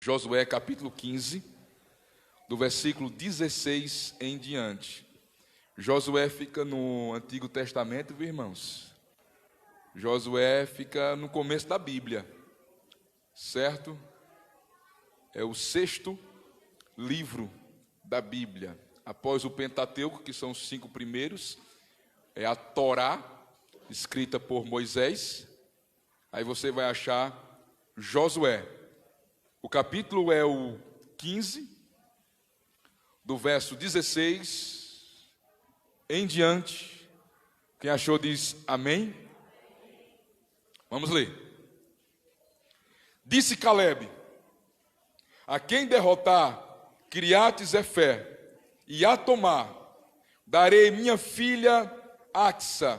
Josué capítulo 15, do versículo 16 em diante. Josué fica no Antigo Testamento, viu, irmãos? Josué fica no começo da Bíblia, certo? É o sexto livro da Bíblia. Após o Pentateuco, que são os 5 primeiros, é a Torá, escrita por Moisés. Aí você vai achar Josué. O capítulo é o 15, do verso 16 em diante. Quem achou diz amém. Vamos ler. Disse Calebe: a quem derrotar Quiriate-Zefé e a tomar, darei minha filha Axa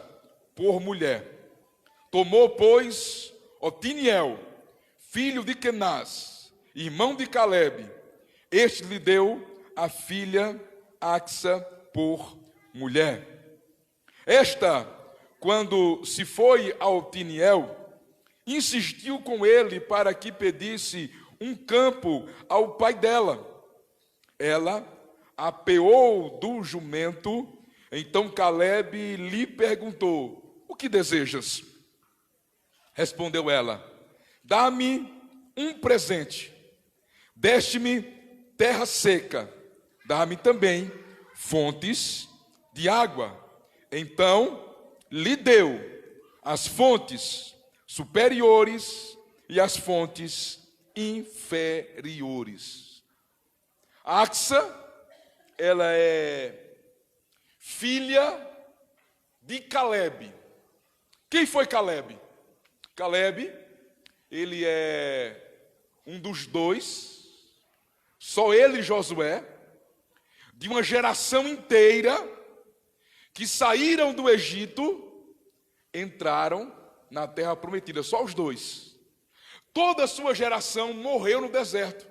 por mulher. Tomou, pois, Otiniel, filho de Kenaz, irmão de Calebe, este lhe deu a filha Axa por mulher. Esta, quando se foi a Otiniel, insistiu com ele para que pedisse um campo ao pai dela. Ela apeou do jumento. Então Calebe lhe perguntou: o que desejas? Respondeu ela: dá-me um presente. Deste-me terra seca, dá-me também fontes de água. Então lhe deu as fontes superiores e as fontes inferiores. Axa, ela é filha de Calebe. Quem foi Calebe? Calebe, ele é um dos dois, só ele e Josué, de uma geração inteira que saíram do Egito, entraram na terra prometida, só os dois. Toda a sua geração morreu no deserto.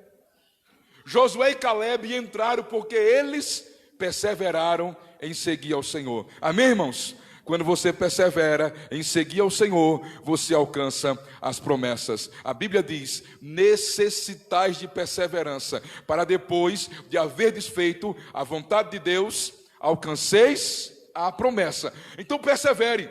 Josué e Calebe entraram porque eles perseveraram em seguir ao Senhor. Amém, irmãos? Quando você persevera em seguir ao Senhor, você alcança as promessas. A Bíblia diz: necessitais de perseverança, para depois de haver desfeito a vontade de Deus, alcanceis a promessa. Então persevere.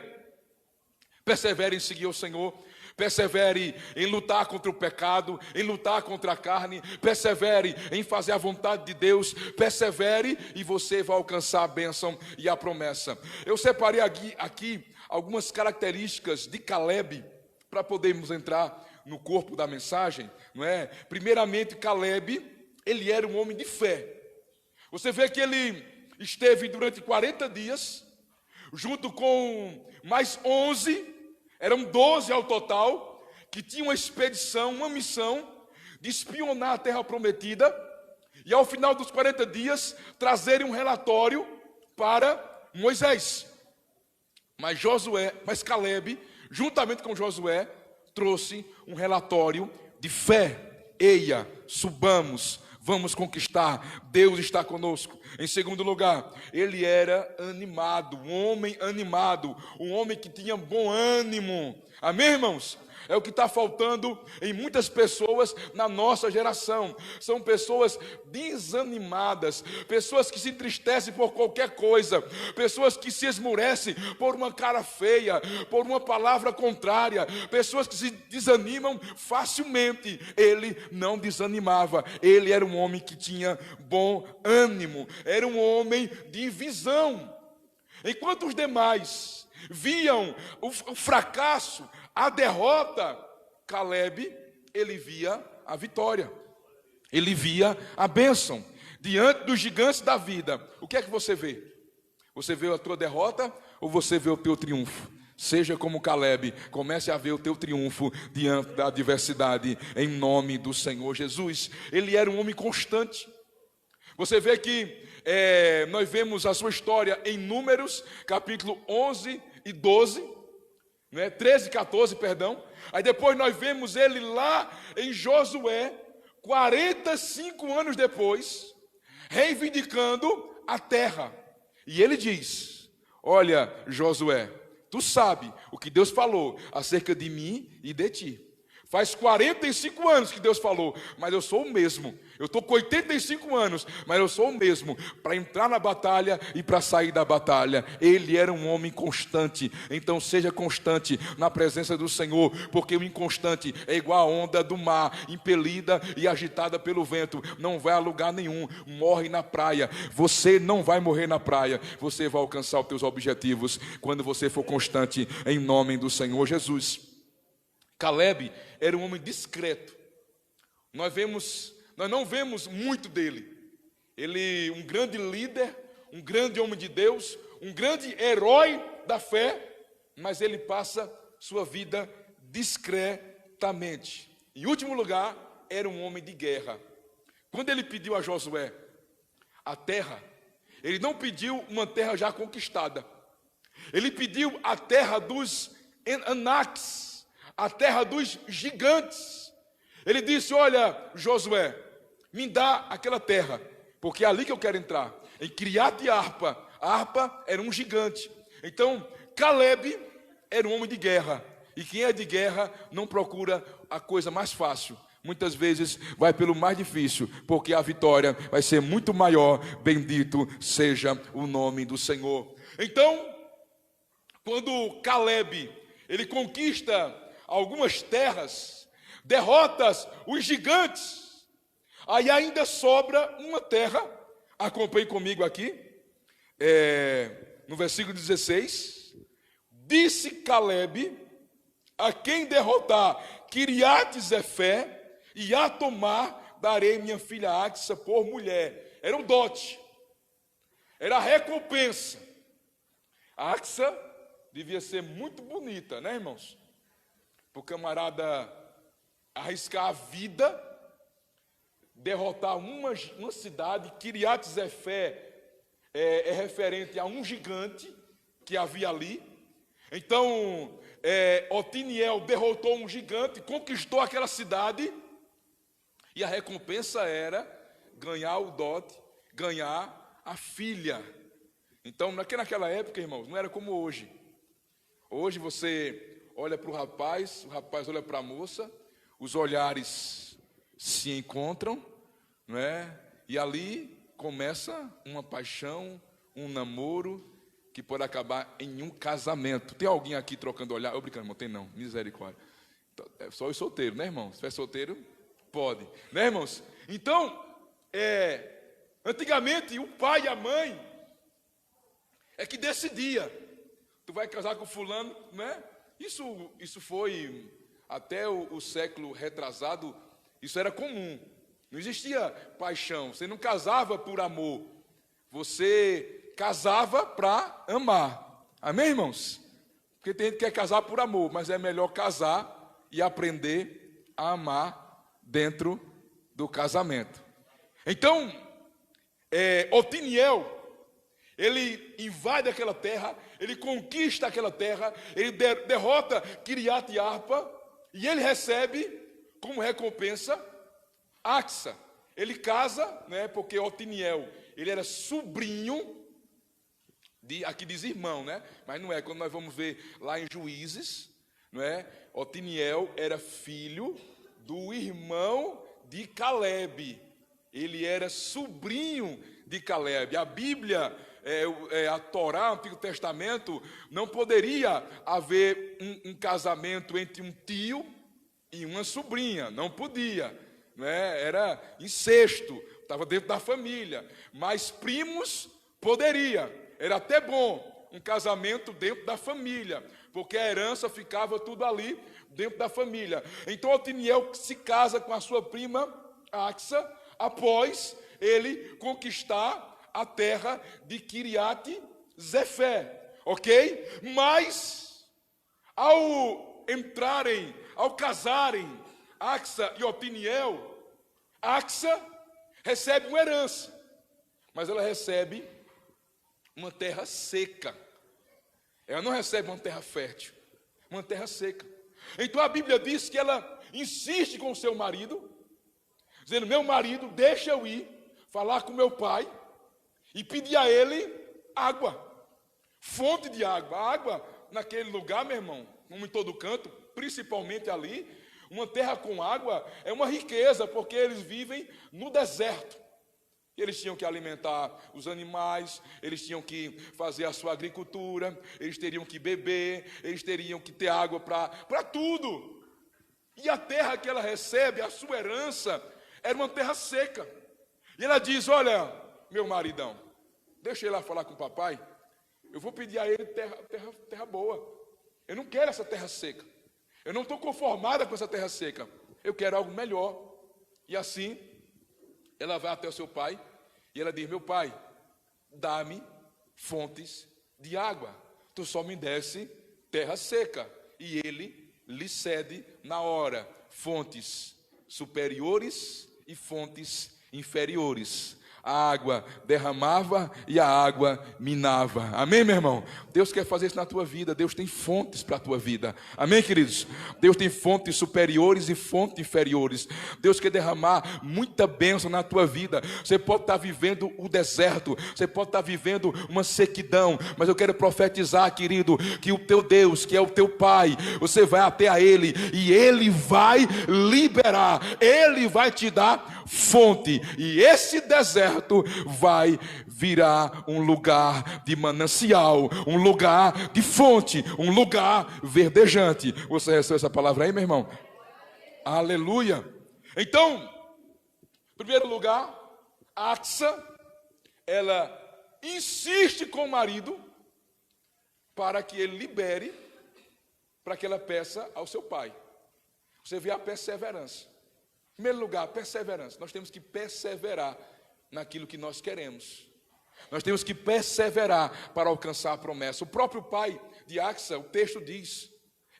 Persevere em seguir ao Senhor. Persevere em lutar contra o pecado, em lutar contra a carne. Persevere em fazer a vontade de Deus. Persevere e você vai alcançar a bênção e a promessa. Eu separei aqui algumas características de Calebe para podermos entrar no corpo da mensagem, não é? Primeiramente, Calebe, ele era um homem de fé. Você vê que ele esteve durante 40 dias, junto com mais 11, eram 12 ao total, que tinham uma expedição, uma missão de espionar a terra prometida, e ao final dos 40 dias, trazerem um relatório para Moisés. Mas Calebe, juntamente com Josué, trouxe um relatório de fé. Eia, subamos, vamos conquistar, Deus está conosco. Em segundo lugar, ele era animado, um homem animado, um homem que tinha bom ânimo. Amém, irmãos? É o que está faltando em muitas pessoas na nossa geração. São pessoas desanimadas, pessoas que se entristecem por qualquer coisa, pessoas que se esmurecem por uma cara feia, por uma palavra contrária, pessoas que se desanimam facilmente. Ele não desanimava, ele era um homem que tinha bom ânimo, era um homem de visão. Enquanto os demais viam o fracasso, a derrota, Calebe, ele via a vitória, ele via a bênção. Diante dos gigantes da vida, o que é que você vê? Você vê a tua derrota ou você vê o teu triunfo? Seja como Calebe, comece a ver o teu triunfo diante da adversidade, em nome do Senhor Jesus. Ele era um homem constante. Você vê que nós vemos a sua história em Números, capítulo 11 e 12, 13 e 14, perdão. Aí depois nós vemos ele lá em Josué, 45 anos depois, reivindicando a terra. E ele diz: olha, Josué, tu sabe o que Deus falou acerca de mim e de ti. Faz 45 anos que Deus falou, mas eu sou o mesmo. Eu estou com 85 anos, mas eu sou o mesmo. Para entrar na batalha e para sair da batalha. Ele era um homem constante. Então seja constante na presença do Senhor, porque o inconstante é igual a onda do mar, impelida e agitada pelo vento. Não vai a lugar nenhum, morre na praia. Você não vai morrer na praia. Você vai alcançar os teus objetivos quando você for constante em nome do Senhor Jesus. Caleb era um homem discreto. Nós não vemos muito dele. Ele, um grande líder, um grande homem de Deus, um grande herói da fé, mas ele passa sua vida discretamente. Em último lugar, era um homem de guerra. Quando ele pediu a Josué a terra, ele não pediu uma terra já conquistada. Ele pediu a terra dos Anaques, a terra dos gigantes. Ele disse: olha, Josué, me dá aquela terra, porque é ali que eu quero entrar, em Kiriat Arpa. Arpa era um gigante. Então, Caleb era um homem de guerra, e quem é de guerra não procura a coisa mais fácil. Muitas vezes vai pelo mais difícil, porque a vitória vai ser muito maior. Bendito seja o nome do Senhor. Então, quando Caleb, ele conquista algumas terras, derrotas os gigantes, aí ainda sobra uma terra. Acompanhe comigo aqui, no versículo 16, disse Caleb: a quem derrotar Kiriat Zefé e a tomar, darei minha filha Axa por mulher. Era um dote, era a recompensa. A Axa devia ser muito bonita, né, irmãos? Para o camarada arriscar a vida, derrotar uma cidade. Kiriat Zefé é referente a um gigante que havia ali. Então, Otiniel derrotou um gigante, conquistou aquela cidade, e a recompensa era ganhar o dote, ganhar a filha. Então, naquela época, irmãos, não era como hoje. Hoje você olha para o rapaz olha para a moça, os olhares se encontram, não é? E ali começa uma paixão, um namoro, que pode acabar em um casamento. Tem alguém aqui trocando olhar? Eu brincando, irmão, tem não, misericórdia. É só os solteiros, né, irmão? Se for solteiro, pode, né, irmãos? Então, antigamente o pai e a mãe é que decidia. Tu vai casar com fulano, né? Isso foi até o século retrasado, isso era comum. Não existia paixão, você não casava por amor, você casava para amar. Amém, irmãos? Porque tem gente que quer casar por amor, mas é melhor casar e aprender a amar dentro do casamento. Então, Otiniel, ele invade aquela terra, ele conquista aquela terra, ele derrota Kiriat Arpa, e ele recebe como recompensa Axa. Ele casa, né, porque Otiniel, ele era sobrinho, aqui diz irmão, né? Mas não é, quando nós vamos ver lá em Juízes, não é? Otiniel era filho do irmão de Caleb. Ele era sobrinho de Caleb. A Bíblia, a Torá, o Antigo Testamento, não poderia haver um casamento entre um tio e uma sobrinha. Não podia, né? Era incesto, estava dentro da família. Mas primos poderia. Era até bom um casamento dentro da família, porque a herança ficava tudo ali dentro da família. Então Otiniel se casa com a sua prima Axa, após ele conquistar a terra de Kiriat Zefé, ok? Mas, ao casarem Axa e Otiniel, Axa recebe uma herança, mas ela recebe uma terra seca. Ela não recebe uma terra fértil, uma terra seca. Então a Bíblia diz que ela insiste com o seu marido, dizendo: meu marido, deixa eu ir falar com meu pai e pedir a ele água, fonte de água. A água naquele lugar, meu irmão, como em todo canto, principalmente ali, Uma terra com água é uma riqueza, porque eles vivem no deserto. Eles tinham que alimentar os animais, eles tinham que fazer a sua agricultura, eles teriam que beber, eles teriam que ter água para tudo. E a terra que ela recebe, a sua herança, era uma terra seca. E ela diz: olha, meu maridão, deixa ele lá falar com o papai, eu vou pedir a ele terra boa. Eu não quero essa terra seca. Eu não estou conformada com essa terra seca. Eu quero algo melhor. E assim, ela vai até o seu pai e ela diz: meu pai, dá-me fontes de água. Tu só me desse terra seca. E ele lhe cede na hora fontes superiores e fontes inferiores. A água derramava e a água minava. Amém, meu irmão? Deus quer fazer isso na tua vida. Deus tem fontes para a tua vida. Amém, queridos? Deus tem fontes superiores e fontes inferiores. Deus quer derramar muita bênção na tua vida. Você pode estar vivendo o deserto, você pode estar vivendo uma sequidão, mas eu quero profetizar, querido, que o teu Deus, que é o teu Pai, você vai até a Ele e Ele vai liberar, Ele vai te dar fonte, e esse deserto vai virar um lugar de manancial, um lugar de fonte, um lugar verdejante. Você recebeu essa palavra aí, meu irmão? Aleluia! Então, em primeiro lugar, Axa, ela insiste com o marido para que ele libere, para que ela peça ao seu pai. Você vê a perseverança. Em primeiro lugar, perseverança. Nós temos que perseverar naquilo que nós queremos. Nós temos que perseverar para alcançar a promessa. O próprio pai de Axa, o texto diz,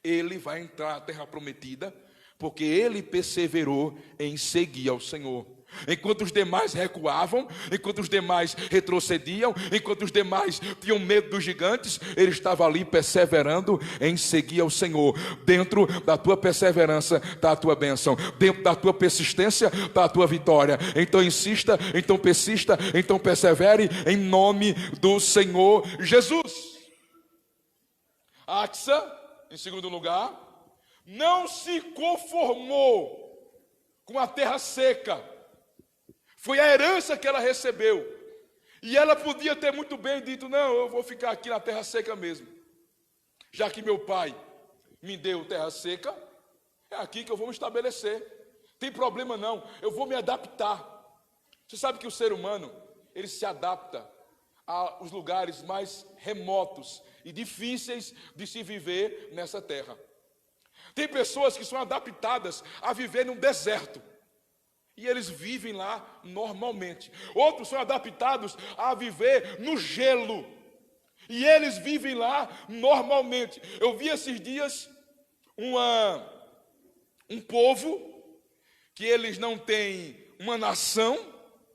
ele vai entrar na terra prometida, porque ele perseverou em seguir ao Senhor. Enquanto os demais recuavam, enquanto os demais retrocediam, enquanto os demais tinham medo dos gigantes, ele estava ali perseverando em seguir ao Senhor. Dentro da tua perseverança está a tua bênção, dentro da tua persistência está a tua vitória. Então insista, então persista, então persevere em nome do Senhor Jesus. Axa, em segundo lugar, não se conformou com a terra seca. Foi a herança que ela recebeu. E ela podia ter muito bem dito: não, eu vou ficar aqui na terra seca mesmo. Já que meu pai me deu terra seca, é aqui que eu vou me estabelecer. Tem problema não, eu vou me adaptar. Você sabe que o ser humano, ele se adapta aos lugares mais remotos e difíceis de se viver nessa terra. Tem pessoas que são adaptadas a viver num deserto. E eles vivem lá normalmente. Outros são adaptados a viver no gelo. E eles vivem lá normalmente. Eu vi esses dias um povo que eles não têm uma nação,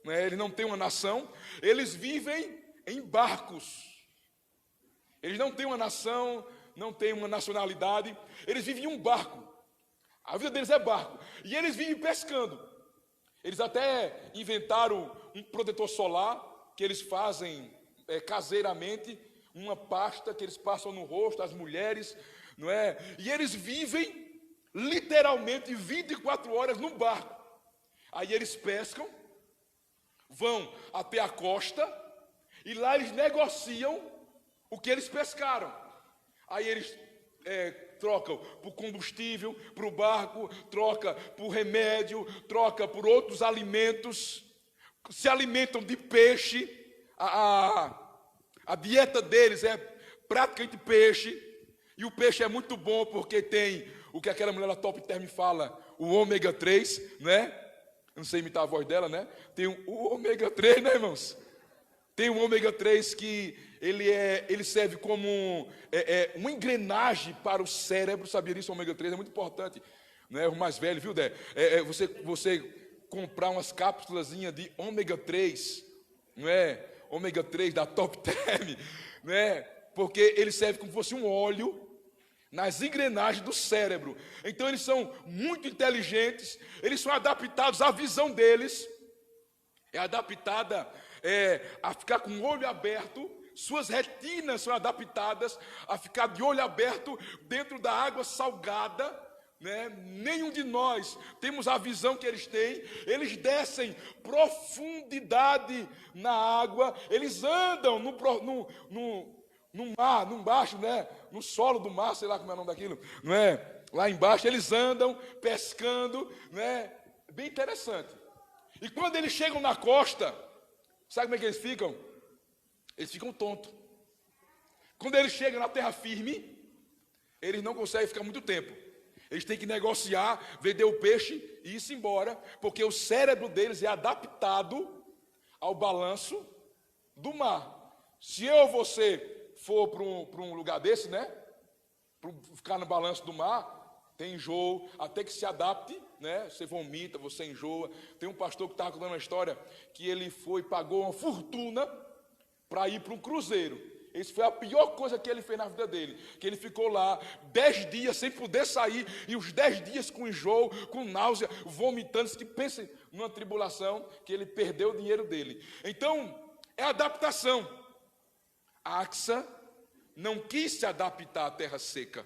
né? Eles não têm uma nação. Eles vivem em barcos. Eles não têm uma nação, não têm uma nacionalidade. Eles vivem em um barco. A vida deles é barco. E eles vivem pescando. Eles até inventaram um protetor solar que eles fazem caseiramente, uma pasta que eles passam no rosto, as mulheres, não é? E eles vivem literalmente 24 horas no barco. Aí eles pescam, vão até a costa e lá eles negociam o que eles pescaram. Aí eles trocam por combustível, para o barco, troca por remédio, troca por outros alimentos, se alimentam de peixe, a dieta deles é praticamente peixe, e o peixe é muito bom porque tem o que aquela mulher da Top Term fala, o ômega 3, né? Eu não sei imitar a voz dela, né? Tem o ômega 3, né, irmãos? Tem o ômega 3 que ele serve como uma engrenagem para o cérebro. Sabia disso? O ômega 3 é muito importante, né? O mais velho, viu, Dé? Você comprar umas cápsulas de ômega 3, não é? Ômega 3 da Top Term, né? Porque ele serve como se fosse um óleo nas engrenagens do cérebro. Então eles são muito inteligentes, eles são adaptados, a visão deles é adaptada a ficar com o olho aberto, suas retinas são adaptadas a ficar de olho aberto dentro da água salgada, né? Nenhum de nós temos a visão que eles têm. Eles descem profundidade na água, eles andam no mar, no baixo, né? No solo do mar, sei lá como é o nome daquilo, não é? Lá embaixo eles andam pescando, né? Bem interessante. E quando eles chegam na costa, sabe como é que eles ficam? Eles ficam tontos. Quando eles chegam na terra firme, eles não conseguem ficar muito tempo. Eles têm que negociar, vender o peixe e ir-se embora, porque o cérebro deles é adaptado ao balanço do mar. Se eu ou você for para um lugar desse, né? Para ficar no balanço do mar, tem enjoo, até que se adapte, né? Você vomita, você enjoa. Tem um pastor que estava contando uma história que ele pagou uma fortuna para ir para um cruzeiro. Isso foi a pior coisa que ele fez na vida dele, que ele ficou lá 10 dias sem poder sair, e os 10 dias com enjoo, com náusea, vomitando. Que pense numa tribulação, que ele perdeu o dinheiro dele. Então, é adaptação. A Axa não quis se adaptar à terra seca,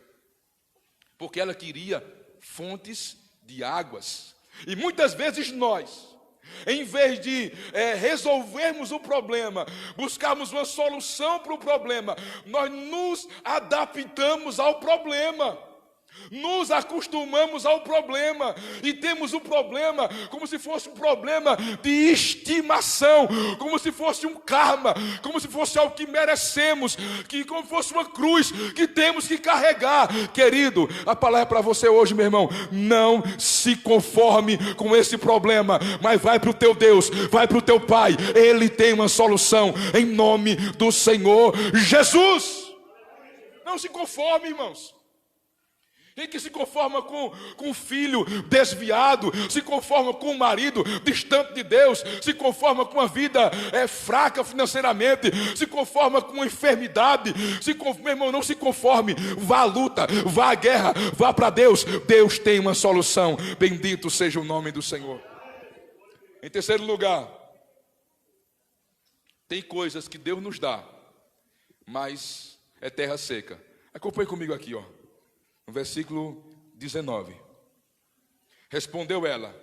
porque ela queria fontes de águas. E muitas vezes nós, em vez de resolvermos o problema, buscarmos uma solução para o problema, nós nos adaptamos ao problema. Nos acostumamos ao problema e temos o problema como se fosse um problema de estimação, como se fosse um karma, como se fosse algo que merecemos, como se fosse uma cruz que temos que carregar. Querido, a palavra é para você hoje, meu irmão. Não se conforme com esse problema, mas vai para o teu Deus, vai para o teu Pai. Ele tem uma solução em nome do Senhor Jesus. Não se conforme, irmãos. Tem que se conforma com um filho desviado, se conforma com um marido distante de Deus, se conforma com uma vida fraca financeiramente, se conforma com uma enfermidade. Meu irmão, não se conforme. Vá à luta, vá à guerra, vá para Deus. Deus tem uma solução. Bendito seja o nome do Senhor. Em terceiro lugar, tem coisas que Deus nos dá, mas é terra seca. Acompanhe comigo aqui, ó. No versículo 19. Respondeu ela: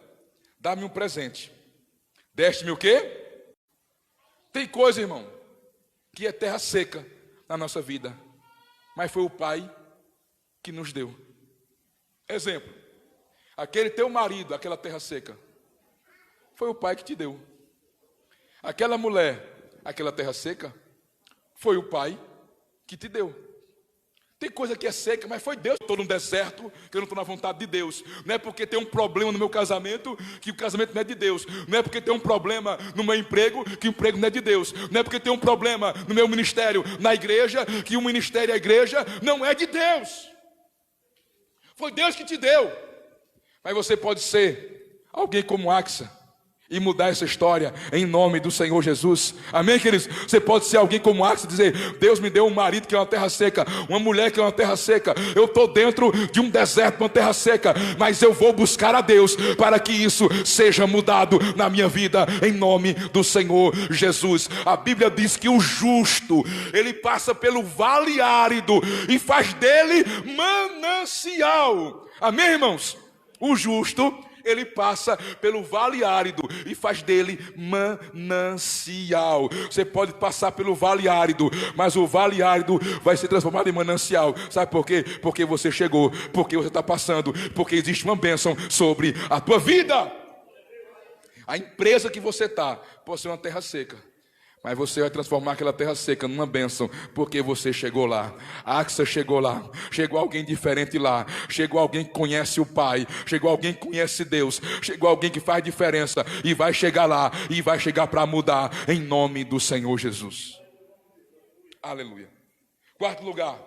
dá-me um presente. Deste-me o quê? Tem coisa, irmão, que é terra seca na nossa vida, mas foi o Pai que nos deu. Exemplo: aquele teu marido, aquela terra seca, foi o Pai que te deu. Aquela mulher, aquela terra seca, foi o Pai que te deu. Tem coisa que é seca, mas foi Deus. Estou no deserto, que eu não estou na vontade de Deus. Não é porque tem um problema no meu casamento, que o casamento não é de Deus. Não é porque tem um problema no meu emprego, que o emprego não é de Deus. Não é porque tem um problema no meu ministério, na igreja, que o ministério e a igreja não é de Deus. Foi Deus que te deu. Mas você pode ser alguém como Axa e mudar essa história em nome do Senhor Jesus. Amém, queridos? Você pode ser alguém como Axa e dizer: Deus me deu um marido que é uma terra seca, uma mulher que é uma terra seca. Eu estou dentro de um deserto, uma terra seca, mas eu vou buscar a Deus para que isso seja mudado na minha vida em nome do Senhor Jesus. A Bíblia diz que o justo, ele passa pelo vale árido e faz dele manancial. Amém, irmãos? O justo, ele passa pelo vale árido e faz dele manancial. Você pode passar pelo vale árido, mas o vale árido vai ser transformado em manancial. Sabe por quê? Porque você chegou, porque você está passando, porque existe uma bênção sobre a tua vida. A empresa que você está pode ser uma terra seca, mas você vai transformar aquela terra seca numa bênção, porque você chegou lá. A Axa chegou lá. Chegou alguém diferente lá. Chegou alguém que conhece o Pai. Chegou alguém que conhece Deus. Chegou alguém que faz diferença. E vai chegar lá. E vai chegar para mudar. Em nome do Senhor Jesus. Aleluia. Quarto lugar.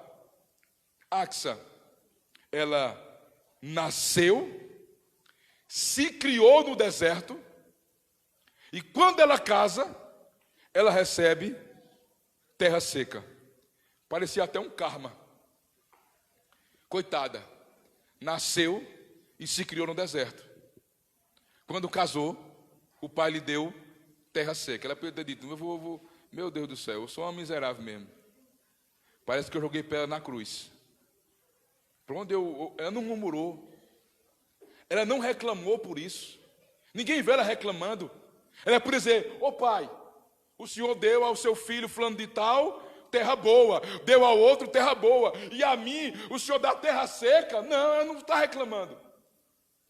Axa, ela nasceu, se criou no deserto. E quando ela casa, ela recebe terra seca. Parecia até um karma. Coitada. Nasceu e se criou no deserto. Quando casou, o pai lhe deu terra seca. Ela podia ter dito: meu Deus do céu, eu sou uma miserável mesmo. Parece que eu joguei pedra na cruz. Por onde ela não murmurou, Ela não reclamou por isso. Ninguém vê ela reclamando. Ela é por dizer: ô pai, o senhor deu ao seu filho fulano de tal terra boa, deu ao outro terra boa, e a mim o senhor dá terra seca. Não, ela não está reclamando.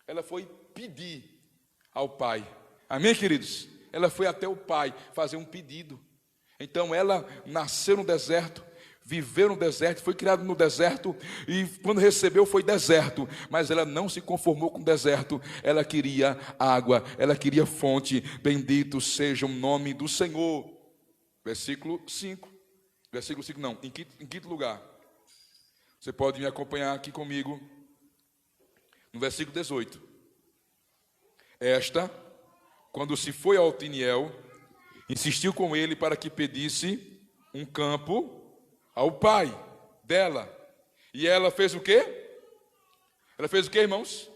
Ela foi pedir ao pai. Amém, queridos? Ela foi até o pai fazer um pedido. Então ela nasceu no deserto, viveu no deserto, foi criada no deserto, e quando recebeu foi deserto, mas ela não se conformou com o deserto. Ela queria água, ela queria fonte. Bendito seja o nome do Senhor. Versículo 5 não, em quinto lugar, você pode me acompanhar aqui comigo no versículo 18. Esta, quando se foi a Otiniel, insistiu com ele para que pedisse um campo ao pai dela. E ela fez o quê? Ela fez o quê, irmãos?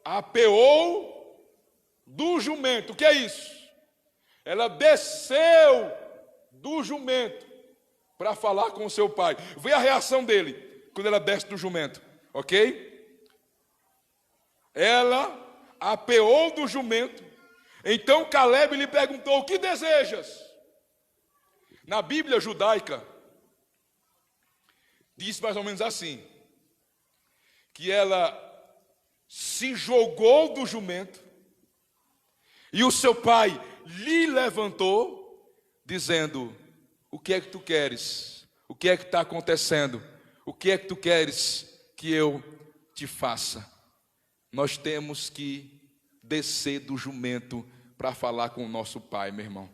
Apeou do jumento. O que é isso? Ela desceu do jumento para falar com o seu pai. Vê a reação dele quando ela desce do jumento, ok? Ela apeou do jumento. Então Caleb lhe perguntou: o que desejas? Na Bíblia judaica diz mais ou menos assim, que ela se jogou do jumento e o seu pai lhe levantou, dizendo: o que é que tu queres? O que é que está acontecendo? O que é que tu queres que eu te faça? Nós temos que descer do jumento para falar com o nosso pai, meu irmão.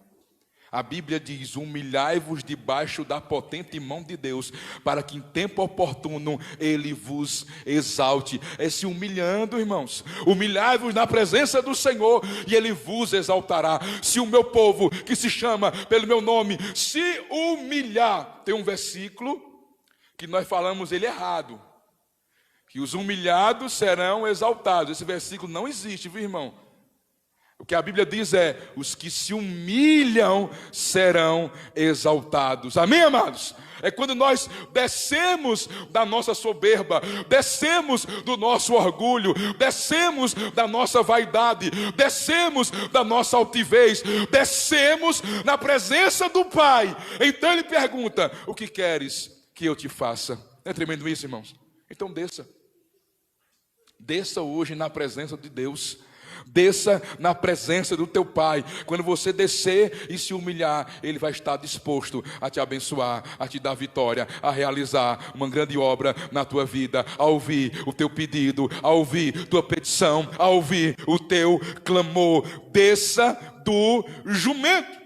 A Bíblia diz: humilhai-vos debaixo da potente mão de Deus, para que em tempo oportuno Ele vos exalte. É se humilhando, irmãos. Humilhai-vos na presença do Senhor e Ele vos exaltará. Se o meu povo, que se chama pelo meu nome, se humilhar. Tem um versículo que nós falamos ele errado, que os humilhados serão exaltados. Esse versículo não existe, viu, irmão? O que a Bíblia diz é: os que se humilham serão exaltados. Amém, amados? É quando nós descemos da nossa soberba, descemos do nosso orgulho, descemos da nossa vaidade, descemos da nossa altivez, descemos na presença do Pai. Então Ele pergunta: o que queres que eu te faça? Não é tremendo isso, irmãos? Então desça. Desça hoje na presença de Deus. Desça na presença do teu pai. Quando você descer e se humilhar, Ele vai estar disposto a te abençoar, a te dar vitória, a realizar uma grande obra na tua vida, a ouvir o teu pedido, a ouvir tua petição, a ouvir o teu clamor. Desça do jumento.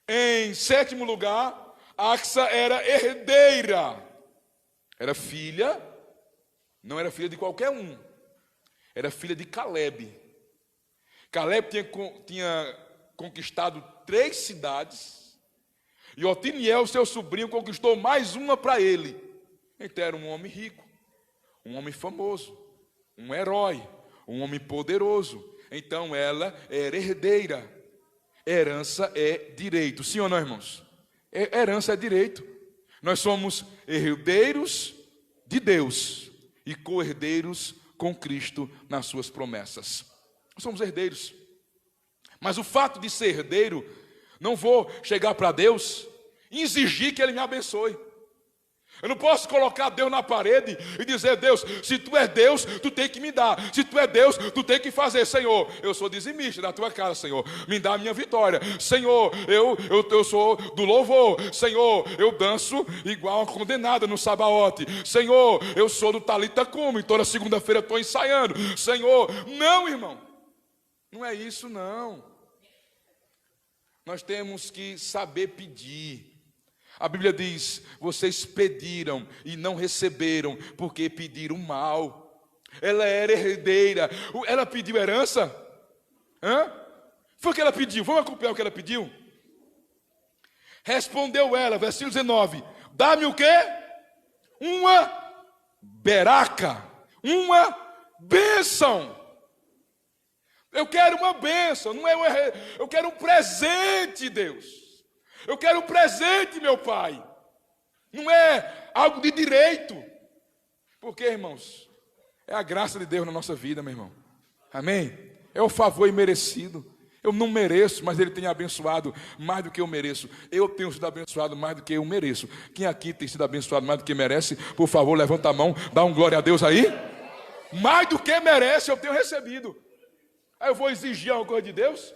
Em sétimo lugar, Axa era herdeira. Era filha, não era filha de qualquer um. Era filha de Caleb. Caleb tinha conquistado 3 cidades. E Otiniel, seu sobrinho, conquistou mais uma para ele. Então era um homem rico, um homem famoso, um herói, um homem poderoso. Então ela era herdeira. Herança é direito. Sim ou não, irmãos? Herança é direito. Nós somos herdeiros de Deus e co-herdeiros com Cristo nas suas promessas. Nós somos herdeiros. Mas o fato de ser herdeiro, não vou chegar para Deus e exigir que Ele me abençoe. Eu não posso colocar Deus na parede e dizer: Deus, se tu é Deus, tu tem que me dar. Se tu é Deus, tu tem que fazer. Senhor, eu sou dizimista da tua casa, Senhor, me dá a minha vitória. Senhor, eu sou do louvor. Senhor, eu danço igual uma condenada no sabaote. Senhor, eu sou do Talita Cume, toda segunda-feira estou ensaiando. Senhor, não, irmão, não é isso não. Nós temos que saber pedir. A Bíblia diz: vocês pediram e não receberam, porque pediram mal. Ela era herdeira. Ela pediu herança? Foi o que ela pediu? Vamos acompanhar o que ela pediu? Respondeu ela, versículo 19: dá-me o quê? Uma beraca, uma bênção. Eu quero uma bênção, não é eu quero um presente, Deus. Eu quero um presente, meu Pai. Não é algo de direito. Porque, irmãos, É a graça de Deus na nossa vida, meu irmão. Amém? É o favor imerecido. Eu não mereço, mas Ele tem abençoado mais do que eu mereço. Eu tenho sido abençoado mais do que eu mereço. Quem aqui tem sido abençoado mais do que merece, por favor, levanta a mão, dá um glória a Deus aí. Mais do que merece, eu tenho recebido. Aí eu vou exigir alguma coisa de Deus?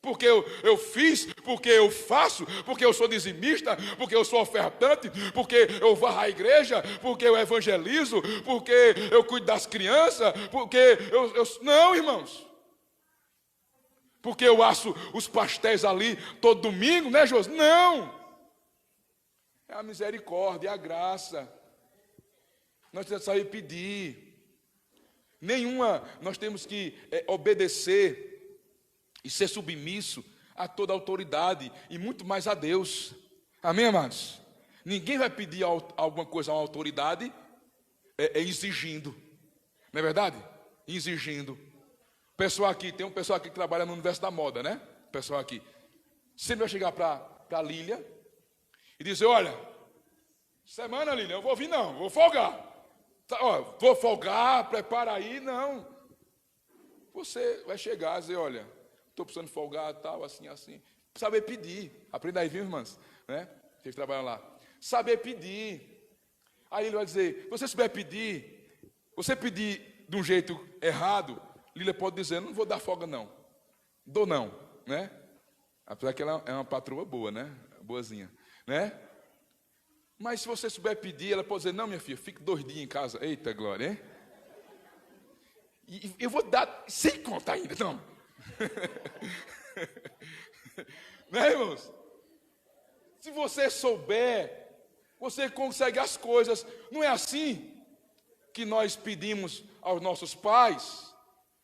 Porque eu fiz, porque eu faço, porque eu sou dizimista, porque eu sou ofertante, porque eu varro a igreja, porque eu evangelizo, porque eu cuido das crianças, porque Não, irmãos. Porque eu asso os pastéis ali todo domingo, né, José? Não! É a misericórdia, é a graça. Nós temos que saber pedir. Nós temos que obedecer e ser submisso a toda autoridade e muito mais a Deus. Amém, amados? Ninguém vai pedir alguma coisa a uma autoridade exigindo. Não é verdade? Exigindo. Tem um pessoal aqui que trabalha no universo da moda, né? O pessoal aqui. Sempre vai chegar para a Lília e dizer, olha, semana, Lília, eu vou vir não, vou folgar. Vou folgar, prepara aí, não. Você vai chegar e dizer, olha, estou precisando folgar, tal, assim, assim. Saber pedir. Aprenda aí, viu, irmãs? Né? Vocês trabalham lá. Saber pedir. Aí ele vai dizer, você souber pedir, você pedir de um jeito errado, Lília pode dizer, não vou dar folga não. Dou não, né? Apesar que ela é uma patroa boa, né? Boazinha, né? Mas se você souber pedir, ela pode dizer, não, minha filha, fique 2 dias em casa. Eita, glória, hein? E eu vou dar sem conta ainda, não. Né, irmãos? Se você souber, você consegue as coisas. Não é assim que nós pedimos aos nossos pais,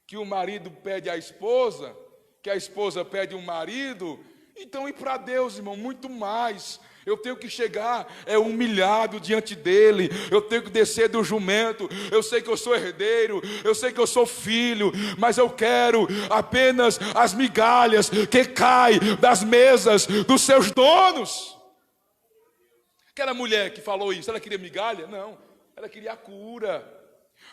que o marido pede à esposa, que a esposa pede ao marido. Então, e para Deus, irmão, muito mais. Eu tenho que chegar humilhado diante dele. Eu tenho que descer do jumento. Eu sei que eu sou herdeiro, eu sei que eu sou filho, mas eu quero apenas as migalhas que caem das mesas dos seus donos. Aquela mulher que falou isso, ela queria migalha? Não, ela queria a cura.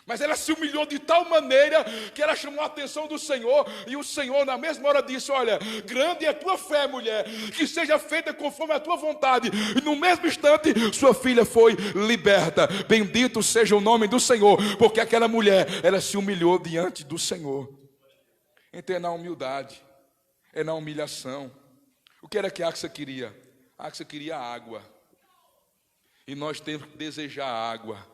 Mas ela se humilhou de tal maneira que ela chamou a atenção do Senhor. E o Senhor na mesma hora disse, olha, grande é a tua fé, mulher, que seja feita conforme a tua vontade. E no mesmo instante, sua filha foi liberta. Bendito seja o nome do Senhor, porque aquela mulher, ela se humilhou diante do Senhor. Então é na humildade, é na humilhação. O que era que Axa queria? Axa queria água. E nós temos que desejar água.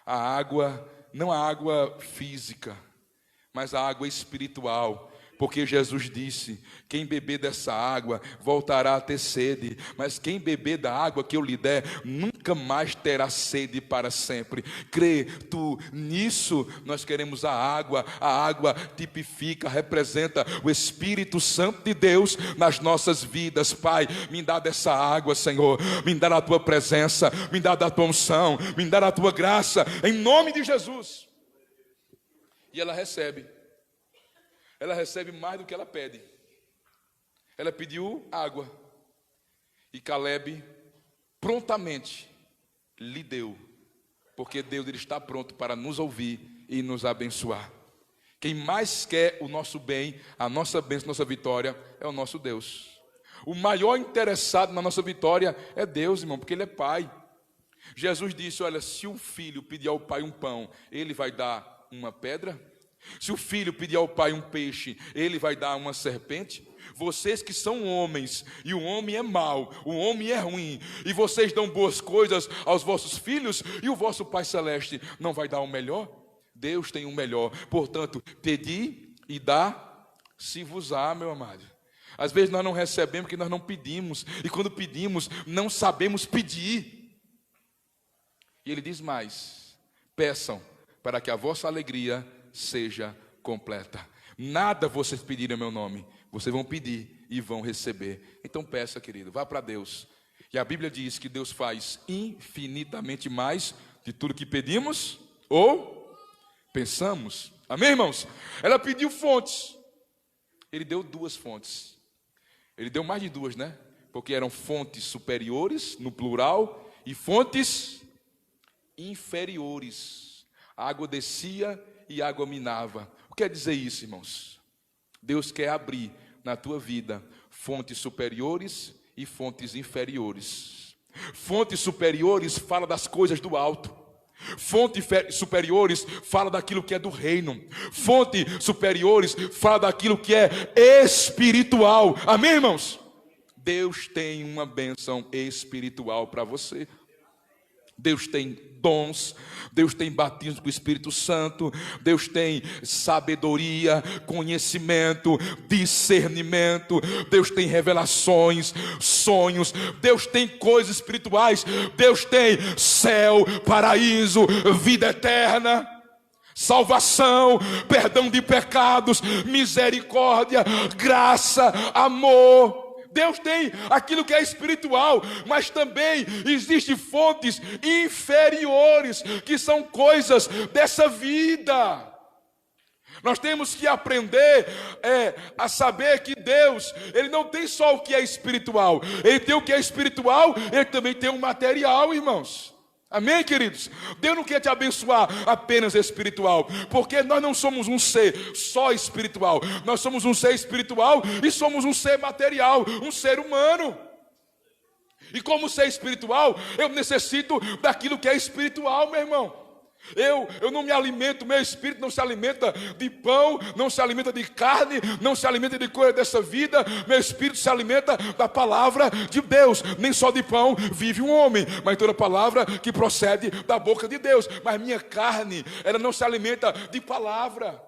A água, não a água física, mas a água espiritual. Porque Jesus disse, quem beber dessa água voltará a ter sede, mas quem beber da água que eu lhe der, nunca mais terá sede para sempre. Crê tu nisso? Nós queremos a água tipifica, representa o Espírito Santo de Deus nas nossas vidas. Pai, me dá dessa água, Senhor, me dá da tua presença, me dá da tua unção, me dá da tua graça, em nome de Jesus. E ela recebe mais do que ela pede. Ela pediu água. E Caleb prontamente lhe deu. Porque Deus ele está pronto para nos ouvir e nos abençoar. Quem mais quer o nosso bem, a nossa bênção, a nossa vitória, é o nosso Deus. O maior interessado na nossa vitória é Deus, irmão, porque Ele é Pai. Jesus disse, olha, se o filho pedir ao pai um pão, ele vai dar uma pedra? Se o filho pedir ao pai um peixe, ele vai dar uma serpente? Vocês que são homens, e o homem é mau, o homem é ruim, e vocês dão boas coisas aos vossos filhos, e o vosso Pai Celeste não vai dar o melhor? Deus tem o melhor. Portanto, pedi e dá-se-vos-á, meu amado. Às vezes nós não recebemos porque nós não pedimos, e quando pedimos, não sabemos pedir. E ele diz mais, peçam para que a vossa alegria seja completa. Nada vocês pedirem em meu nome, vocês vão pedir e vão receber. Então peça, querido, vá para Deus. E a Bíblia diz que Deus faz infinitamente mais de tudo que pedimos ou pensamos. Amém, irmãos? Ela pediu fontes. Ele deu 2 fontes. Ele deu mais de 2, né? Porque eram fontes superiores, no plural, e fontes inferiores. A água descia e a água minava. O que quer dizer isso, irmãos? Deus quer abrir na tua vida fontes superiores e fontes inferiores. Fontes superiores fala das coisas do alto. Fontes superiores fala daquilo que é do reino. Fontes superiores fala daquilo que é espiritual. Amém, irmãos? Deus tem uma bênção espiritual para você. Deus tem dons, Deus tem batismo com o Espírito Santo, Deus tem sabedoria, conhecimento, discernimento, Deus tem revelações, sonhos, Deus tem coisas espirituais, Deus tem céu, paraíso, vida eterna, salvação, perdão de pecados, misericórdia, graça, amor. Deus tem aquilo que é espiritual, mas também existem fontes inferiores, que são coisas dessa vida. Nós temos que aprender a saber que Deus, Ele não tem só o que é espiritual, Ele tem o que é espiritual, Ele também tem o material, irmãos. Amém, queridos? Deus não quer te abençoar apenas espiritual, porque nós não somos um ser só espiritual. Nós somos um ser espiritual e somos um ser material, um ser humano. E como ser espiritual, eu necessito daquilo que é espiritual, meu irmão. Eu não me alimento, meu espírito não se alimenta de pão, não se alimenta de carne, não se alimenta de coisa dessa vida. Meu espírito se alimenta da palavra de Deus. Nem só de pão vive um homem, mas toda palavra que procede da boca de Deus. Mas minha carne, ela não se alimenta de palavra.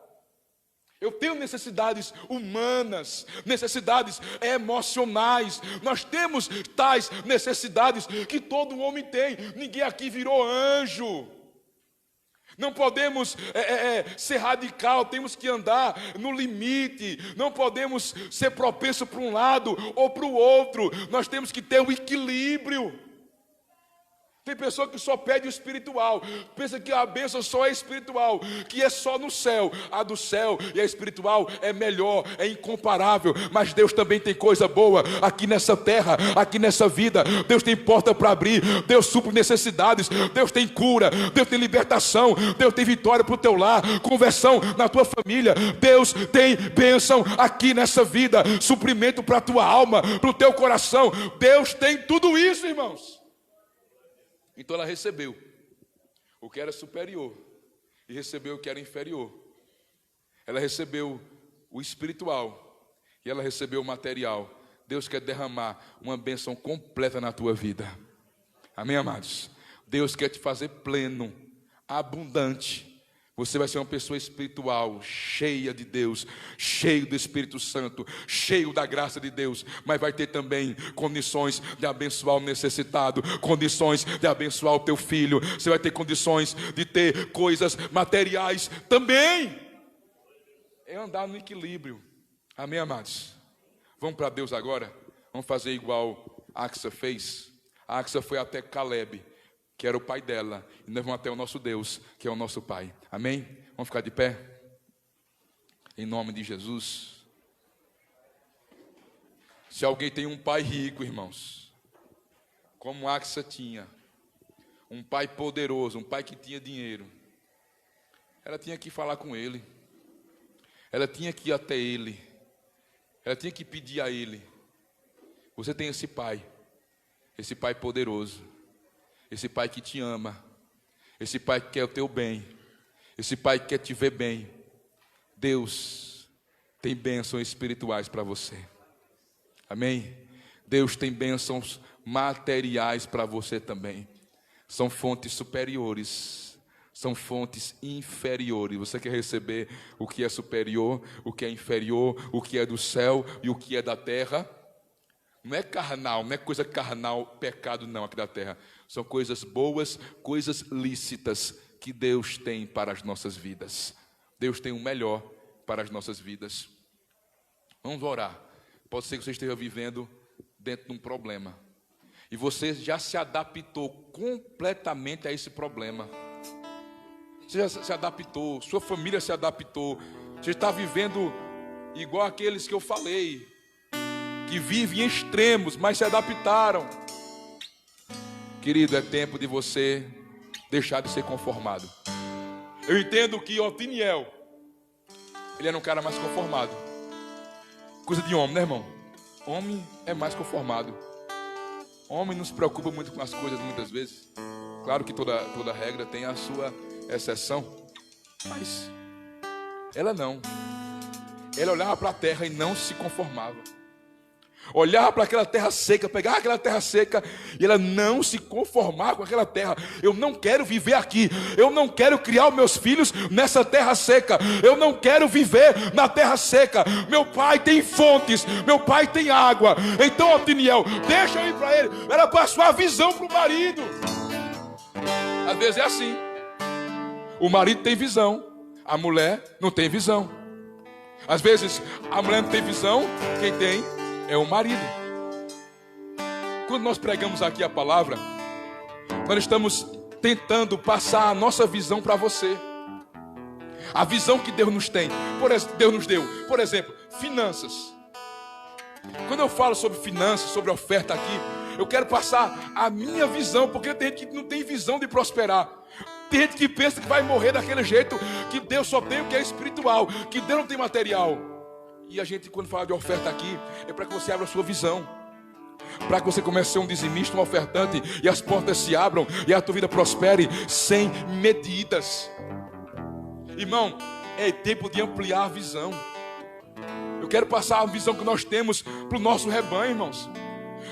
Eu tenho necessidades humanas, necessidades emocionais. Nós temos tais necessidades que todo homem tem. Ninguém aqui virou anjo. Não podemos ser radical, temos que andar no limite. Não podemos ser propenso para um lado ou para o outro. Nós temos que ter um equilíbrio. Tem pessoa que só pede o espiritual, pensa que a bênção só é espiritual, que é só no céu. A do céu e a espiritual é melhor, é incomparável. Mas Deus também tem coisa boa aqui nessa terra, aqui nessa vida. Deus tem porta para abrir, Deus supre necessidades, Deus tem cura, Deus tem libertação, Deus tem vitória para o teu lar, conversão na tua família. Deus tem bênção aqui nessa vida, suprimento para a tua alma, para o teu coração. Deus tem tudo isso, irmãos. Então ela recebeu o que era superior e recebeu o que era inferior. Ela recebeu o espiritual e ela recebeu o material. Deus quer derramar uma bênção completa na tua vida. Amém, amados? Deus quer te fazer pleno, abundante. Você vai ser uma pessoa espiritual, cheia de Deus, cheio do Espírito Santo, cheio da graça de Deus, mas vai ter também condições de abençoar o necessitado, condições de abençoar o teu filho. Você vai ter condições de ter coisas materiais também. É andar no equilíbrio. Amém, amados? Vamos para Deus agora. Vamos fazer igual a Axa fez. A Axa foi até Caleb, que era o pai dela, e nós vamos até o nosso Deus, que é o nosso Pai. Amém? Vamos ficar de pé? Em nome de Jesus. Se alguém tem um pai rico, irmãos, como Axa tinha, um pai poderoso, um pai que tinha dinheiro, ela tinha que falar com ele, ela tinha que ir até ele, ela tinha que pedir a ele. Você tem esse pai poderoso, esse pai que te ama, esse pai que quer o teu bem, esse pai que quer te ver bem. Deus tem bênçãos espirituais para você. Amém? Deus tem bênçãos materiais para você também. São fontes superiores, são fontes inferiores. Você quer receber o que é superior, o que é inferior, o que é do céu e o que é da terra? Não é carnal, não é coisa carnal, pecado não aqui da terra. São coisas boas, coisas lícitas que Deus tem para as nossas vidas. Deus tem o melhor para as nossas vidas. Vamos orar. Pode ser que você esteja vivendo dentro de um problema e você já se adaptou completamente a esse problema. Você já se adaptou, sua família se adaptou. Você está vivendo igual aqueles que eu falei, que vivem em extremos, mas se adaptaram. Querido, é tempo de você deixar de ser conformado. Eu entendo que Otiniel, ele era um cara mais conformado. Coisa de homem, né, irmão? Homem é mais conformado. Homem não se preocupa muito com as coisas muitas vezes. Claro que toda regra tem a sua exceção. Mas ela não. Ela olhava para a terra e não se conformava. Olhava para aquela terra seca, pegava aquela terra seca e ela não se conformava com aquela terra. Eu não quero viver aqui. Eu não quero criar os meus filhos nessa terra seca. Eu não quero viver na terra seca. Meu pai tem fontes, meu pai tem água. Então, Otiniel, deixa eu ir para ele. Ela passou a visão para o marido. Às vezes é assim. O marido tem visão, a mulher não tem visão. Às vezes a mulher não tem visão, quem tem é o marido. Quando nós pregamos aqui a palavra, nós estamos tentando passar a nossa visão para você. A visão que Deus nos tem, Deus nos deu. Por exemplo, finanças. Quando eu falo sobre finanças, sobre oferta aqui, eu quero passar a minha visão, porque tem gente que não tem visão de prosperar. Tem gente que pensa que vai morrer daquele jeito, que Deus só tem o que é espiritual, que Deus não tem material. E a gente, quando fala de oferta aqui, é para que você abra a sua visão, para que você comece a ser um dizimista, um ofertante, e as portas se abram, e a tua vida prospere sem medidas. Irmão, é tempo de ampliar a visão. Eu quero passar a visão que nós temos para o nosso rebanho, irmãos.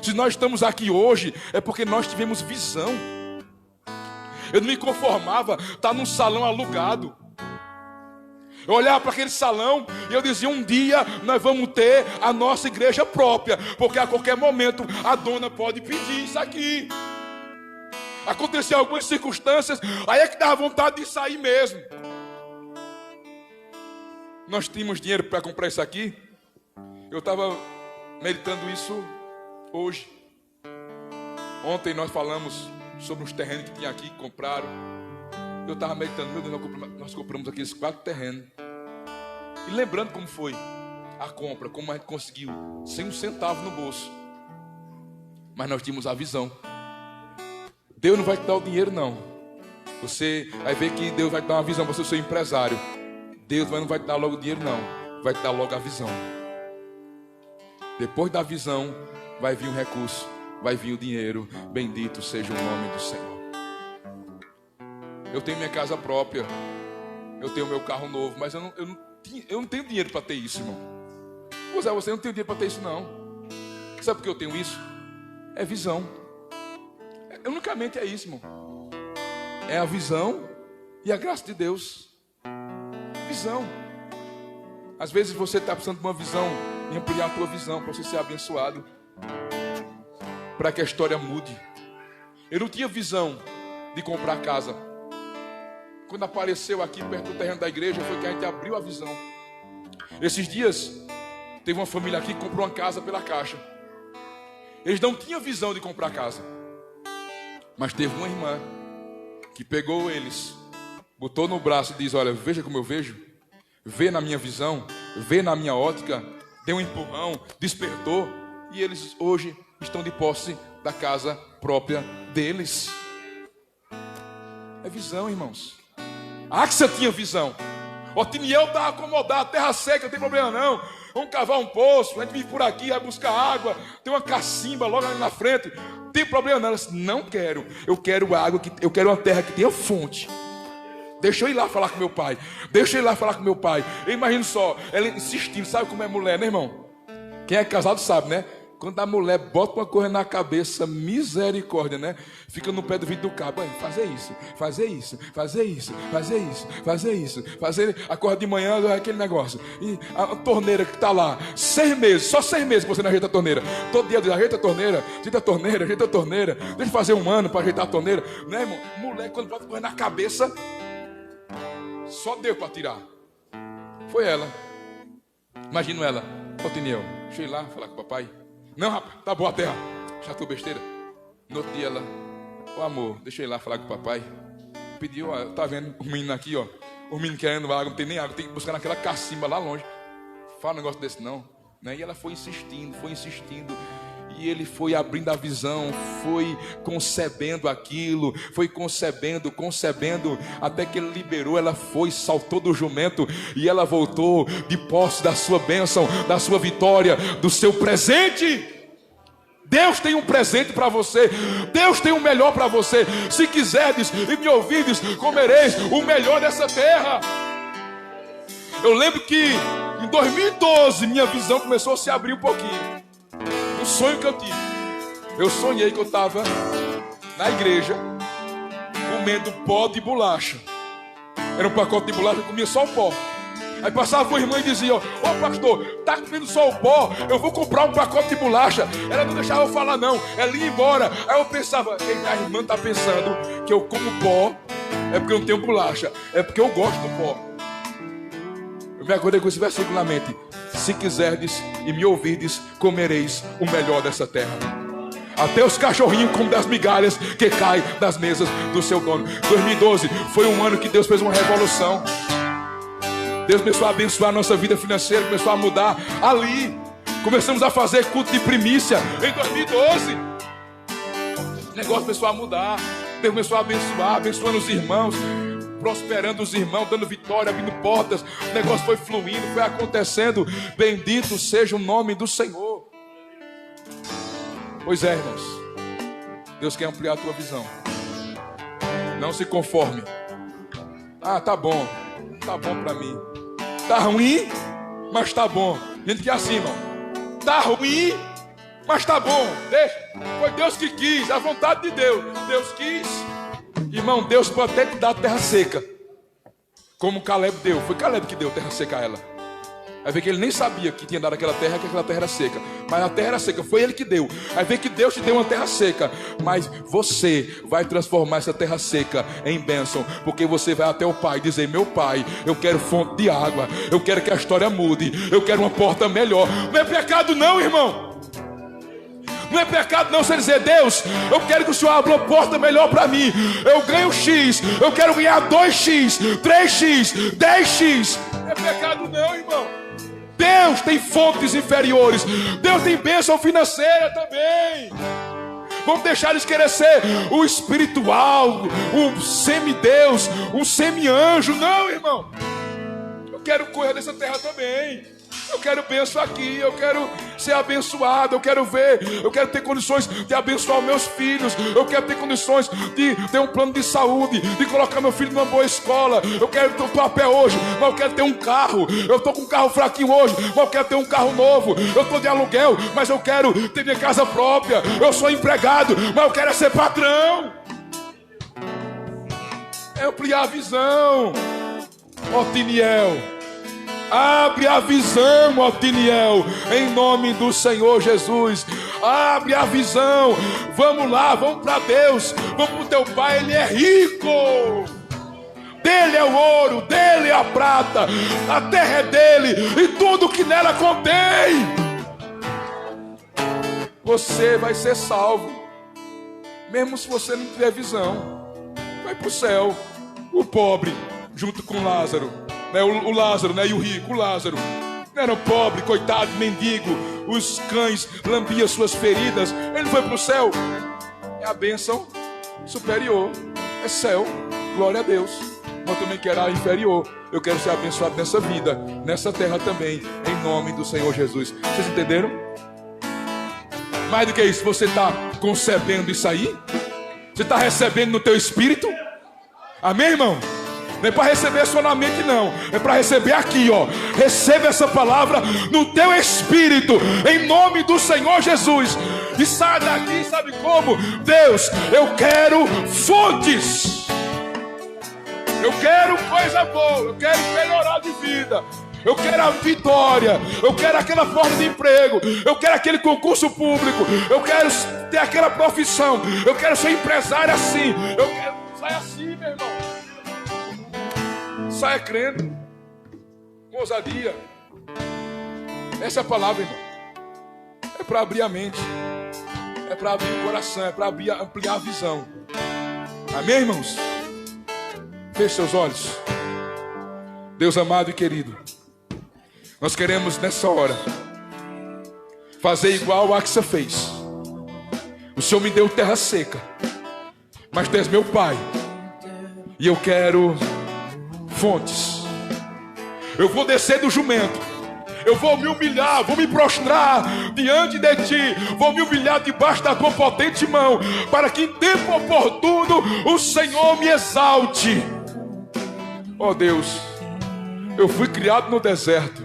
Se nós estamos aqui hoje, é porque nós tivemos visão. Eu não me conformava estar num salão alugado. Eu olhava para aquele salão e eu dizia, um dia nós vamos ter a nossa igreja própria, porque a qualquer momento a dona pode pedir isso aqui. Aconteceu algumas circunstâncias, aí é que dava vontade de sair mesmo. Nós tínhamos dinheiro para comprar isso aqui. Eu estava meditando isso hoje. Ontem nós falamos sobre os terrenos que tinha aqui, que compraram. Eu estava meditando, meu Deus, nós compramos aqui esses 4 terrenos. E lembrando como foi a compra, como a gente conseguiu, sem um centavo no bolso. Mas nós tínhamos a visão. Deus não vai te dar o dinheiro, não. Você vai ver que Deus vai te dar uma visão, você é o seu empresário. Deus não vai te dar logo o dinheiro, não. Vai te dar logo a visão. Depois da visão, vai vir o recurso, vai vir o dinheiro. Bendito seja o nome do Senhor. Eu tenho minha casa própria, eu tenho meu carro novo, mas eu não tenho dinheiro para ter isso, irmão. Você não tem dinheiro para ter isso, não. Sabe por que eu tenho isso? É visão. Unicamente é isso, irmão. É a visão e a graça de Deus. Visão. Às vezes você está precisando de uma visão, e ampliar a tua visão para você ser abençoado, para que a história mude. Eu não tinha visão de comprar casa. Quando apareceu aqui perto do terreno da igreja, foi que a gente abriu a visão. Esses dias, teve uma família aqui que comprou uma casa pela Caixa. Eles não tinham visão de comprar casa. Mas teve uma irmã que pegou eles, botou no braço e diz, olha, veja como eu vejo. Vê na minha visão, vê na minha ótica. Deu um empurrão, despertou. E eles hoje estão de posse da casa própria deles. É visão, irmãos. Axa tinha visão. Otiniel estava acomodado, terra seca, não tem problema não. Vamos cavar um poço, a gente vive por aqui, vai buscar água. Tem uma cacimba logo ali na frente. Não tem problema não. Ela disse, não quero. Eu quero água, eu quero uma terra que tenha fonte. Deixa eu ir lá falar com meu pai. Deixa eu ir lá falar com meu pai. Eu imagino só, ela insistindo, sabe como é mulher, né, irmão? Quem é casado sabe, né? Quando a mulher bota uma coisa na cabeça, misericórdia, né? Fica no pé do vidro do carro. Fazer isso, fazer isso, fazer isso, fazer isso, fazer isso, fazer. Acorda de manhã, aquele negócio. E a torneira que está lá, 6 meses, só 6 meses que você não ajeita a torneira. Todo dia diz, ajeita a torneira, ajeita a torneira, ajeita a torneira. Deixa eu fazer um ano para ajeitar a torneira. Né, irmão? Mulher, quando bota coisa na cabeça, só deu para tirar. Foi ela. Imagina ela, Otiniel, deixa eu ir lá falar com o papai. Não, rapaz, tá boa a terra. Já tô besteira. No outro dia ela, ô amor, deixa eu ir lá falar com o papai. Pediu, ó, tá vendo o menino aqui, ó. O menino querendo água, não tem nem água, tem que buscar naquela cacimba lá longe. Fala um negócio desse não, né? E ela foi insistindo. E ele foi abrindo a visão, foi concebendo aquilo, foi concebendo, até que ele liberou. Ela foi, saltou do jumento e ela voltou de posse da sua bênção, da sua vitória, do seu presente. Deus tem um presente para você, Deus tem o melhor para você. Se quiserdes e me ouvirdes, comereis o melhor dessa terra. Eu lembro que em 2012 minha visão começou a se abrir um pouquinho. Um sonho que eu tive. Eu sonhei que eu estava na igreja comendo pó de bolacha. Era um pacote de bolacha, eu comia só o pó. Aí passava uma irmã e dizia: ô pastor, tá comendo só o pó? Eu vou comprar um pacote de bolacha. Ela não deixava eu falar não, ela ia embora. Aí eu pensava: a irmã tá pensando que eu como pó é porque eu não tenho bolacha, é porque eu gosto do pó. Eu me acordei com esse versículo na mente: se quiserdes e me ouvirdes, comereis o melhor dessa terra. Até os cachorrinhos comem das migalhas que caem das mesas do seu dono. 2012 foi um ano que Deus fez uma revolução. Deus começou a abençoar a nossa vida financeira, começou a mudar ali. Começamos a fazer culto de primícia em 2012. O negócio começou a mudar. Deus começou a abençoar, abençoando os irmãos, prosperando os irmãos, dando vitória, abrindo portas. O negócio foi fluindo, foi acontecendo. Bendito seja o nome do Senhor. Pois é, irmãos, Deus quer ampliar a tua visão. Não se conforme. Ah, tá bom pra mim. Tá ruim, mas tá bom. Gente que é assim, irmão. Tá ruim, mas tá bom. Deixa. Foi Deus que quis, a vontade de Deus. Deus quis. Irmão, Deus pode até te dar terra seca, como Caleb deu. Foi Caleb que deu terra seca a ela. Aí vê que ele nem sabia que tinha dado aquela terra, que aquela terra era seca. Mas a terra era seca, foi ele que deu. Aí vê que Deus te deu uma terra seca, mas você vai transformar essa terra seca em bênção. Porque você vai até o Pai e dizer: meu Pai, eu quero fonte de água, eu quero que a história mude, eu quero uma porta melhor. Não é pecado não, irmão. Não é pecado não você dizer: Deus, eu quero que o Senhor abra uma porta melhor para mim. Eu ganho X, eu quero ganhar 2X, 3X, 10X. Não é pecado não, irmão. Deus tem fontes inferiores. Deus tem bênção financeira também. Vamos deixar eles querer ser o espiritual, o semideus, um semi-anjo. Não, irmão. Eu quero correr dessa terra também. Eu quero bênção aqui, eu quero ser abençoado, eu quero ter condições de abençoar meus filhos, eu quero ter condições de ter um plano de saúde, de colocar meu filho numa boa escola. Eu quero ter um papel hoje, mas eu quero ter um carro. Eu estou com um carro fraquinho hoje, mas eu quero ter um carro novo. Eu estou de aluguel, mas eu quero ter minha casa própria. Eu sou empregado, mas eu quero ser patrão. É ampliar a visão. Otiniel, abre a visão, Otiniel, em nome do Senhor Jesus. Abre a visão. Vamos lá, vamos para Deus. Vamos para o teu Pai, Ele é rico. Dele é o ouro, dele é a prata. A terra é dele e tudo que nela contém. Você vai ser salvo, mesmo se você não tiver visão. Vai para o céu. O pobre, junto com Lázaro, né? O Lázaro, né? E o rico, o Lázaro, não era pobre, coitado, mendigo. Os cães lambiam suas feridas. Ele foi para o céu. É a bênção superior. É céu, glória a Deus. Mas eu também quero a inferior. Eu quero ser abençoado nessa vida, nessa terra também, em nome do Senhor Jesus. Vocês entenderam? Mais do que isso, você está concebendo isso aí? Você está recebendo no teu espírito? Amém, irmão? Não é para receber só na mente, não. É para receber aqui, ó. Receba essa palavra no teu espírito, em nome do Senhor Jesus. E sai daqui, sabe como? Deus, eu quero fontes. Eu quero coisa boa. Eu quero melhorar de vida. Eu quero a vitória. Eu quero aquela porta de emprego. Eu quero aquele concurso público. Eu quero ter aquela profissão. Eu quero ser empresário assim. Eu quero... Sai assim, meu irmão. Saia crendo, com ousadia. Essa é a palavra, irmão. É para abrir a mente, é para abrir o coração, é para ampliar a visão. Amém, irmãos? Feche seus olhos. Deus amado e querido, nós queremos nessa hora fazer igual a Axa fez. O Senhor me deu terra seca, mas Tu és meu Pai, e eu quero fontes. Eu vou descer do jumento, eu vou me humilhar, vou me prostrar diante de Ti, vou me humilhar debaixo da Tua potente mão, para que em tempo oportuno o Senhor me exalte. Oh Deus, eu fui criado no deserto,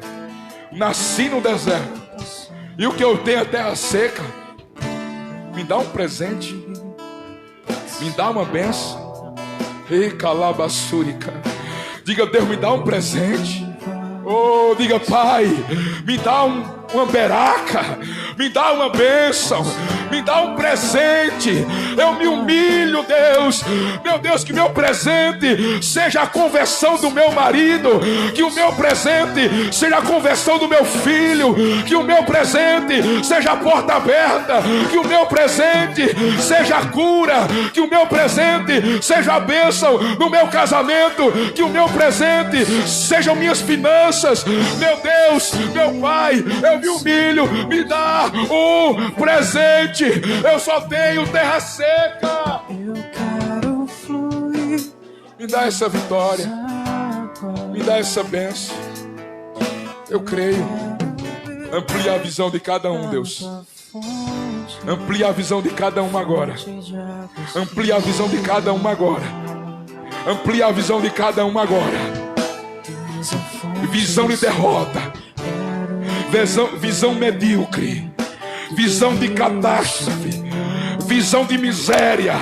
nasci no deserto, e o que eu tenho é terra seca. Me dá um presente, me dá uma bênção. Ei, calabassurica. Diga, Deus, me dá um presente. Oh, diga, Pai, me dá uma beraca, me dá uma bênção, me dá um presente. Eu me humilho, Deus. Meu Deus, que meu presente seja a conversão do meu marido, que o meu presente seja a conversão do meu filho, que o meu presente seja a porta aberta, que o meu presente seja a cura, que o meu presente seja a bênção no meu casamento, que o meu presente sejam minhas finanças. Meu Deus, meu Pai, eu me humilho, me dá um presente. Eu só tenho terra seca. Eu quero fluir. Me dá essa vitória, me dá essa bênção. Eu creio. Amplia a visão de cada um, Deus. Amplia a visão de cada um agora. Amplia a visão de cada um agora. Amplia a visão de cada um agora. Visão de derrota, visão medíocre, visão de catástrofe, visão de miséria,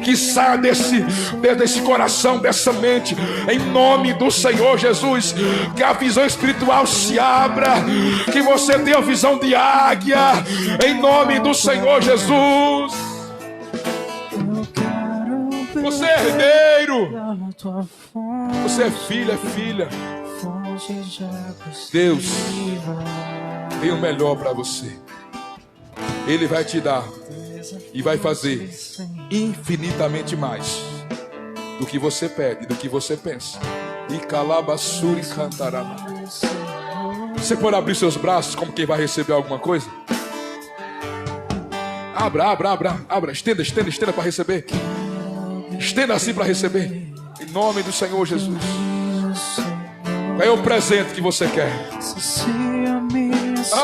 que saia desse coração, dessa mente, em nome do Senhor Jesus. Que a visão espiritual se abra, que você tenha a visão de águia, em nome do Senhor Jesus. Você é herdeiro, você é filho, é filha. Deus tem o melhor para você. Ele vai te dar e vai fazer infinitamente mais do que você pede, do que você pensa. E calabassuri cantará. Você pode abrir seus braços como quem vai receber alguma coisa? Abra, estenda para receber. Estenda assim para receber. Em nome do Senhor Jesus. Qual é o presente que você quer?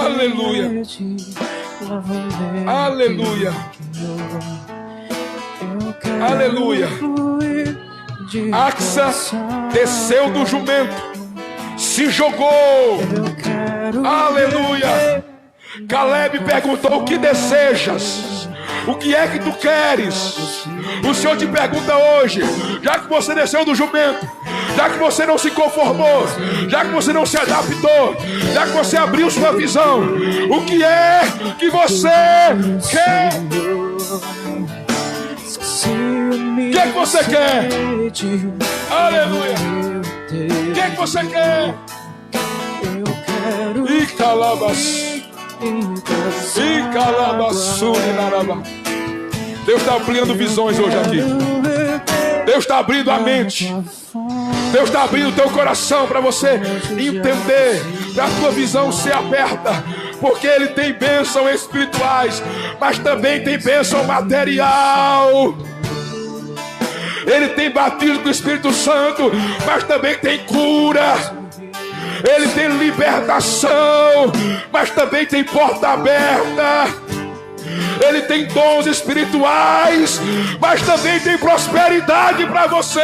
Aleluia. Aleluia. Aleluia. Axa desceu do jumento, se jogou. Aleluia. Caleb perguntou: o que desejas? O que é que tu queres? O Senhor te pergunta hoje, já que você desceu do jumento, já que você não se conformou, já que você não se adaptou, já que você abriu sua visão, o que é que você quer? O que é que você quer? Aleluia. O que é que você quer? E calabas. E calabassuri naraba. Deus está ampliando visões hoje aqui. Deus está abrindo a mente. Deus está abrindo o teu coração para você entender, para a tua visão ser aberta, porque Ele tem bênçãos espirituais, mas também tem bênção material. Ele tem batismo com o Espírito Santo, mas também tem cura. Ele tem libertação, mas também tem porta aberta. Ele tem dons espirituais, mas também tem prosperidade para você.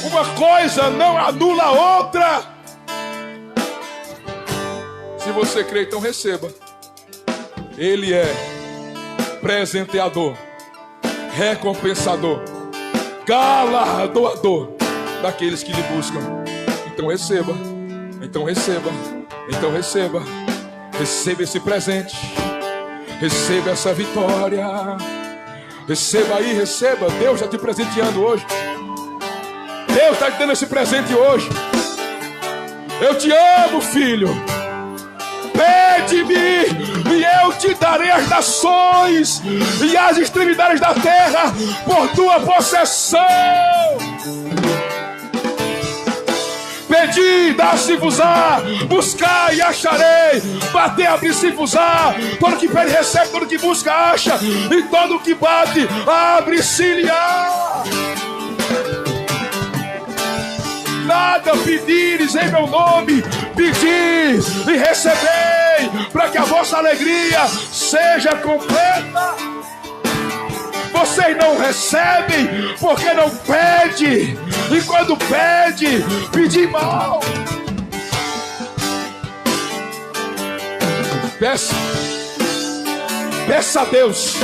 Uma coisa não anula a outra. Se você crê, então receba. Ele é presenteador, recompensador, galardoador daqueles que lhe buscam. Então receba, então receba, então receba. Receba esse presente, receba essa vitória. Receba aí, receba. Deus está te presenteando hoje. Deus está te dando esse presente hoje. Eu te amo, filho. Pede-me e eu te darei as nações e as extremidades da terra por tua possessão. Pedi, dá-se-vos-á, buscai e acharei, bater, abrir-se-vos-á. Todo que pede, recebe, todo que busca, acha, e todo que bate, abre-se-lhe-á. Nada pedires em meu nome, pedis e recebei, para que a vossa alegria seja completa. Vocês não recebem porque não pedem, e quando pede, pedi mal. Peça a Deus,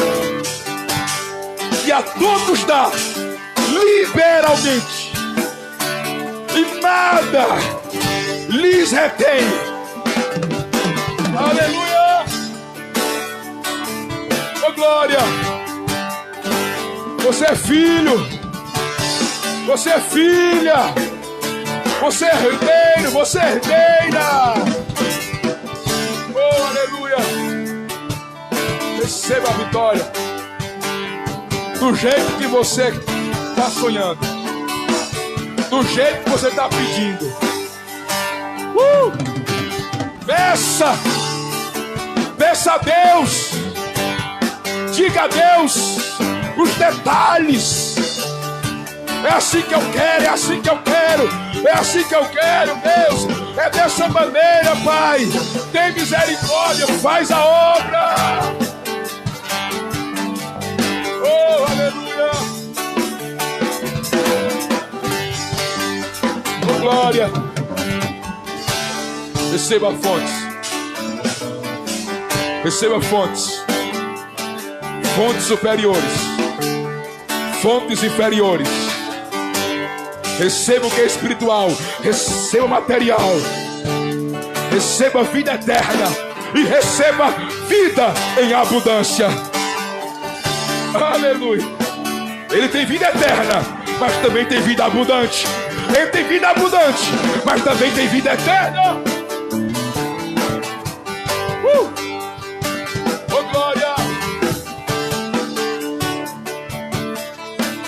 e a todos dá liberalmente, e nada lhes retém. Aleluia! Oh glória! Você é filho, você é filha, você é herdeiro, você é herdeira. Oh aleluia! Receba a vitória do jeito que você está sonhando, do jeito que você está pedindo. Peça a Deus, diga a Deus os detalhes. É assim que eu quero, é assim que eu quero, é assim que eu quero, Deus. É dessa maneira, Pai. Tem misericórdia, faz a obra. Oh, aleluia. Oh, glória. Receba fontes. Receba fontes. Fontes superiores. Fontes inferiores. Receba o que é espiritual. Receba material. Receba vida eterna. E receba vida em abundância. Aleluia. Ele tem vida eterna, mas também tem vida abundante. Ele tem vida abundante, mas também tem vida eterna. Oh glória.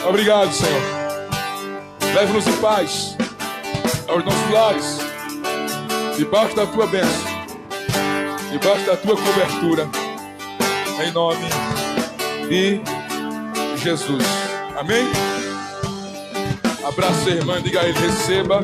Obrigado, Senhor. Leva-nos em paz aos nossos lares, debaixo da tua bênção, debaixo da tua cobertura, em nome de Jesus. Amém? Abraça a irmã, diga a ele: receba